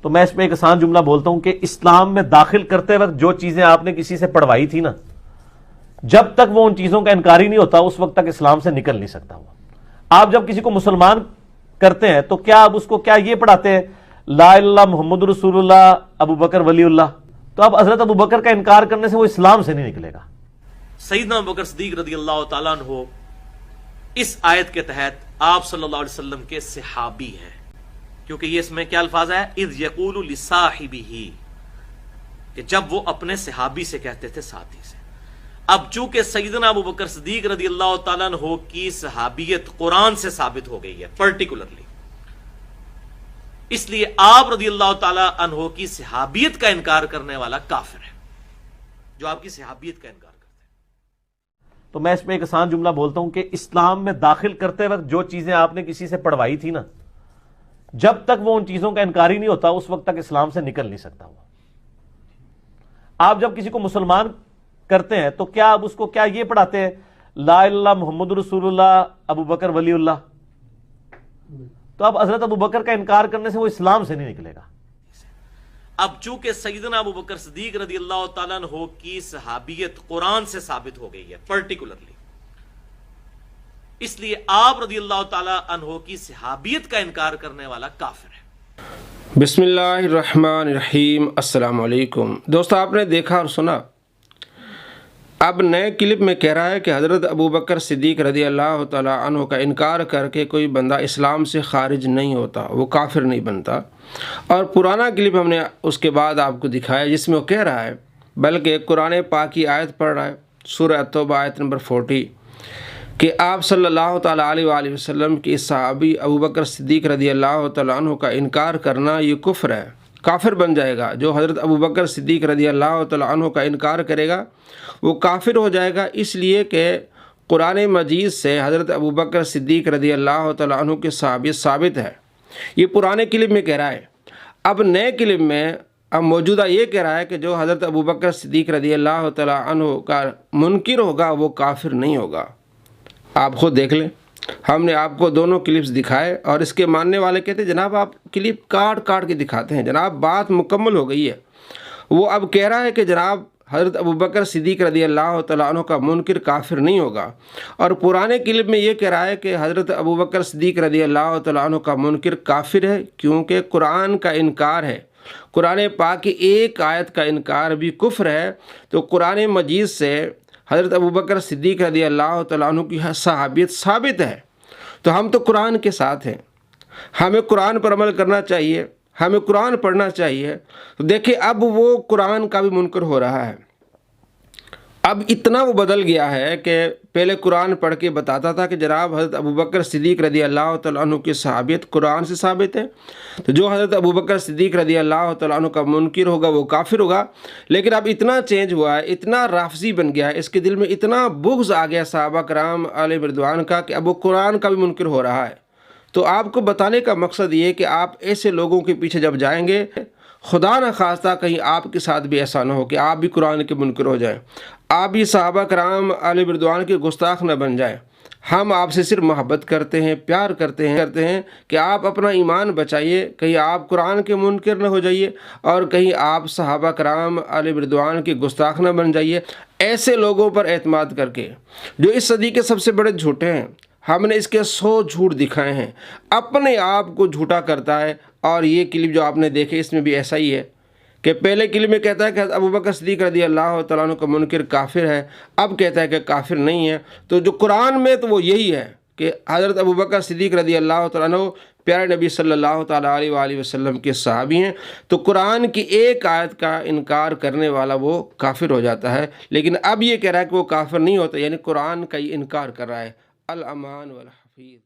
تو میں اس پہ ایک آسان جملہ بولتا ہوں کہ اسلام میں داخل کرتے وقت جو چیزیں آپ نے کسی سے پڑھوائی تھی نا، جب تک وہ ان چیزوں کا انکاری نہیں ہوتا اس وقت تک اسلام سے نکل نہیں سکتا وہ۔ آپ جب کسی کو مسلمان کرتے ہیں تو کیا آپ اس کو کیا یہ پڑھاتے ہیں لا الہ الا اللہ محمد رسول اللہ ابو بکر ولی اللہ؟ تو اب حضرت ابو بکر کا انکار کرنے سے وہ اسلام سے نہیں نکلے گا۔ سیدنا ابو بکر صدیق رضی اللہ تعالیٰ عنہ اس آیت کے تحت آپ صلی اللہ علیہ وسلم کے صحابی ہیں، کیونکہ یہ اس میں کیا الفاظ ہے، اذ یقول لصاحبہ، کہ جب وہ اپنے صحابی سے کہتے تھے، ساتھی سے۔ اب چونکہ سیدنا ابو بکر صدیق رضی اللہ تعالیٰ عنہ کی صحابیت قرآن سے ثابت ہو گئی ہے پرٹیکولرلی، اس لیے آپ رضی اللہ تعالیٰ عنہ کی صحابیت کا انکار کرنے والا کافر ہے، جو آپ کی صحابیت کا انکار کرتے ہیں۔ تو میں اس پہ ایک آسان جملہ بولتا ہوں کہ اسلام میں داخل کرتے وقت جو چیزیں آپ نے کسی سے پڑھوائی تھی نا، جب تک وہ ان چیزوں کا انکاری نہیں ہوتا اس وقت تک اسلام سے نکل نہیں سکتا وہ۔ آپ جب کسی کو مسلمان کرتے ہیں تو کیا آپ اس کو کیا یہ پڑھاتے ہیں لا الہ الا اللہ محمد رسول اللہ ابو بکر ولی اللہ؟ تو اب حضرت ابو بکر کا انکار کرنے سے وہ اسلام سے نہیں نکلے گا۔ اب چونکہ سیدنا ابو بکر صدیق رضی اللہ تعالیٰ عنہ کی صحابیت قرآن سے ثابت ہو گئی ہے پرٹیکولرلی، اس لیے آپ رضی اللہ تعالیٰ عنہ کی صحابیت کا انکار کرنے والا کافر ہے۔ بسم اللہ الرحمن الرحیم۔ السلام علیکم دوستو، آپ نے دیکھا اور سنا، اب نئے کلپ میں کہہ رہا ہے کہ حضرت ابو بکر صدیق رضی اللہ تعالیٰ عنہ کا انکار کر کے کوئی بندہ اسلام سے خارج نہیں ہوتا، وہ کافر نہیں بنتا۔ اور پرانا کلپ ہم نے اس کے بعد آپ کو دکھایا جس میں وہ کہہ رہا ہے، بلکہ قرآن پاک کی آیت پڑھ رہا ہے، سورہ التوبہ آیت نمبر 40، کہ آپ صلی اللہ تعالیٰ علیہ وآلہ وسلم کی صحابی ابو بکر صدیق رضی اللہ تعالیٰ عنہ کا انکار کرنا یہ کفر ہے، کافر بن جائے گا۔ جو حضرت ابو بکر صدیق رضی اللہ تعالیٰ عنہ کا انکار کرے گا وہ کافر ہو جائے گا، اس لیے کہ قرآن مجید سے حضرت ابو بکر صدیق رضی اللہ تعالیٰ عنہ کی صحابیت ثابت ہے۔ یہ پرانے کلپ میں کہہ رہا ہے۔ اب نئے کلپ میں اب موجودہ یہ کہہ رہا ہے کہ جو حضرت ابو بکر صدیق رضی اللہ تعالیٰ عنہ کا منکر ہوگا وہ کافر نہیں ہوگا۔ آپ خود دیکھ لیں، ہم نے آپ کو دونوں کلپس دکھائے اور اس کے ماننے والے کہتے ہیں جناب آپ کلپ کاٹ کاٹ کے دکھاتے ہیں، جناب بات مکمل ہو گئی ہے۔ وہ اب کہہ رہا ہے کہ جناب حضرت ابو بکر صدیق رضی اللہ تعالیٰ عنہ کا منکر کافر نہیں ہوگا، اور پرانے کلپ میں یہ کہہ رہا ہے کہ حضرت ابو بکر صدیق رضی اللہ تعالیٰ عنہ کا منکر کافر ہے، کیونکہ قرآن کا انکار ہے، قرآن پاک کی ایک آیت کا انکار بھی کفر ہے۔ تو قرآن مجید سے حضرت ابو بکر صدیق رضی اللہ تعالیٰ عنہ کی صحابیت ثابت ہے، تو ہم تو قرآن کے ساتھ ہیں، ہمیں قرآن پر عمل کرنا چاہیے، ہمیں قرآن پڑھنا چاہیے۔ تو دیکھیں اب وہ قرآن کا بھی منکر ہو رہا ہے، اب اتنا وہ بدل گیا ہے کہ پہلے قرآن پڑھ کے بتاتا تھا کہ جناب حضرت ابو بکر صدیق رضی اللہ تعالیٰ عنہ کی صحابیت قرآن سے ثابت ہے، تو جو حضرت ابو بکر صدیق رضی اللہ تعالیٰ عنہ کا منکر ہوگا وہ کافر ہوگا۔ لیکن اب اتنا چینج ہوا ہے، اتنا رافضی بن گیا ہے، اس کے دل میں اتنا بغض آ گیا صحابہ کرام علیہ رضوان کا کہ اب وہ قرآن کا بھی منکر ہو رہا ہے۔ تو آپ کو بتانے کا مقصد یہ ہے کہ آپ ایسے لوگوں کے پیچھے جب جائیں گے، خدا نہ خواستہ کہیں آپ کے ساتھ بھی ایسا نہ ہو کہ آپ بھی قرآن کے منکر ہو جائیں، آپ بھی صحابہ کرام علیہ رضوان کے گستاخ نہ بن جائیں۔ ہم آپ سے صرف محبت کرتے ہیں، پیار کرتے ہیں کہ آپ اپنا ایمان بچائیے، کہیں آپ قرآن کے منکر نہ ہو جائیے اور کہیں آپ صحابہ کرام علیہ رضوان کے گستاخ نہ بن جائیے۔ ایسے لوگوں پر اعتماد کر کے جو اس صدی کے سب سے بڑے جھوٹے ہیں، ہم نے اس کے 100 جھوٹ دکھائے ہیں، اپنے آپ کو جھوٹا کرتا ہے۔ اور یہ کلپ جو آپ نے دیکھے اس میں بھی ایسا ہی ہے کہ پہلے کلپ میں کہتا ہے کہ ابو بکر صدیق رضی اللہ تعالیٰ عنہ کا منکر کافر ہے، اب کہتا ہے کہ کافر نہیں ہے۔ تو جو قرآن میں تو وہ یہی ہے کہ حضرت ابو بکر صدیق رضی اللہ تعالیٰ عنہ پیارے نبی صلی اللہ تعالیٰ علیہ وآلہ وسلم کے صحابی ہیں، تو قرآن کی ایک آیت کا انکار کرنے والا وہ کافر ہو جاتا ہے۔ لیکن اب یہ کہہ رہا ہے کہ وہ کافر نہیں ہوتا، یعنی قرآن کا یہ انکار کر رہا ہے۔ الامان والحفیظ۔